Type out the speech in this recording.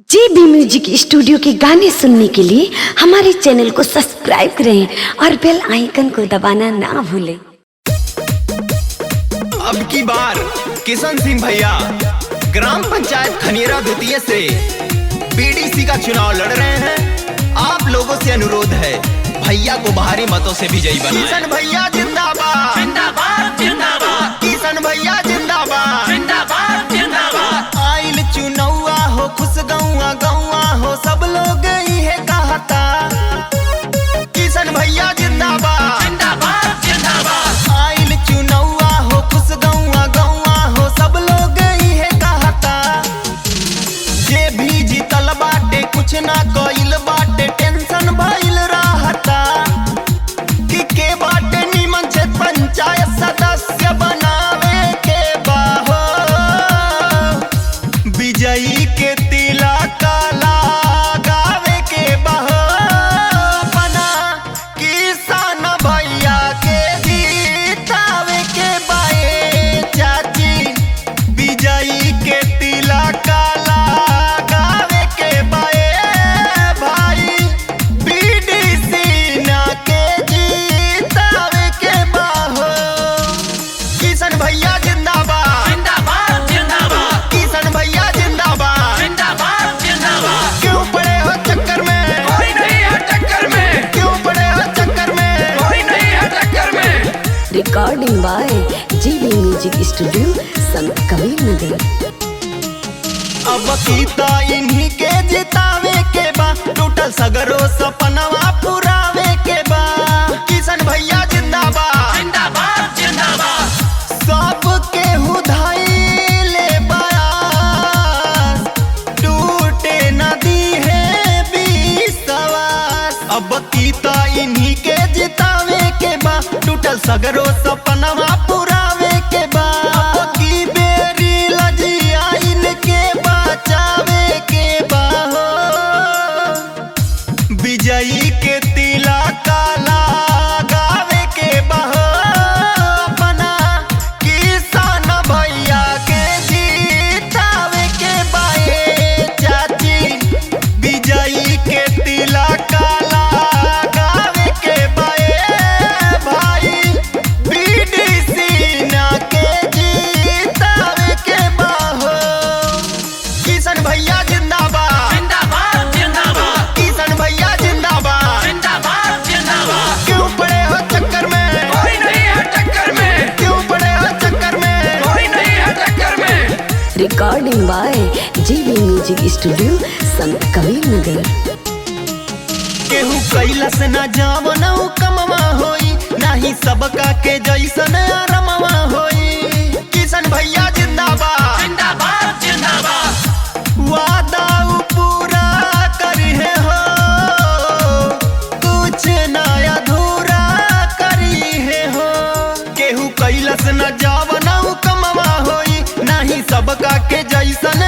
JB music studio के गाने सुनने के लिए हमारे चैनल को सब्सक्राइब करें और बेल आइकन को दबाना ना भूलें। अब की बार किशन सिंह भैया ग्राम पंचायत खनियरा द्वितीय से बीडीसी का चुनाव लड़ रहे हैं। आप लोगों से अनुरोध है भैया को भारी मतों से विजयी बनाएं। किशन भैया जिंदाबाद जिंदाबाद जिंदाबाद, किशन भैया जिंदाबाद जिंदाबाद जिंदाबाद। आइल चुनौआ हो खुश गौआ गौआ हो सब लोग इहे कहता। किशन भैया जिंदाबाद जिंदाबाद जिंदाबाद। आइल चुनौआ हो खुश गौआ गौआ हो सब लोग इहे कहता। जे भी जीतल बाटे कुछ ना कइल बाटे टेंशन भइल रहता। कि के बाटे निमन से पंचायत सदस्य बनावे के बाहो। विजयी के तिलक लगावे के बाहो। अपना किसान भैया के जीतावे के बाए चाची। विजयी के तिलक लगावे के बाए भाई। बीडीसी ना के जीतावे के बाहो। किशन भैया जिंदाबाद जिंदाबाद जिंदाबाद, किशन भैया जिंदाबाद जिंदाबाद जिंदाबाद। क्यों पड़े हो चक्कर में कोई नहीं है टक्कर में। क्यों पड़े हो चक्कर में कोई नहीं है टक्कर में। Recording by JB music studio Sant Kabir नगर। अब सीता इन्हीं के जितावे के बा। टूटल सगरो सपनवा पुरावे के बा। किशन भैया जिंदाबाद जिंदाबाद जिंदाबाद। सबके हुधाइले बयास टूटे नदी है विश्वास। अब सीता इन्हीं के जितावे के बा। टूटल सगरो सपनवा पुरावे के बा। अब की बेरी लजिया इनके बचावे के बा हो। विजयी के तिलक लगावे के बा हो। अपना किसान भैया के जीतावे के बाए चाची। विजयी के तिलक लगावे के बाए भाई। बीडीसी ना के जीतावे के बा हो। किशन भैया जिंदाबाद जिंदाबाद जिंदाबाद, किशन भैया जिंदाबाद जिंदाबाद जिंदाबाद। क्यों पड़े हो चक्कर में कोई नहीं है टक्कर में। क्यों पड़े हो चक्कर में कोई नहीं है टक्कर में। Recording by JB music studio Sant Kabir नगर। केहू कैलस न जावन कमवा होई। नाही सबका के जैसन रमवा होई। किशन भैया जिंदाबाद जिंदाबाद जिंदाबाद। वादा पूरा करिहे हो कुछ ना अधूरा करिहे हो। केहू कैलस न जावन कमवा होई। नाही सबका के जैसन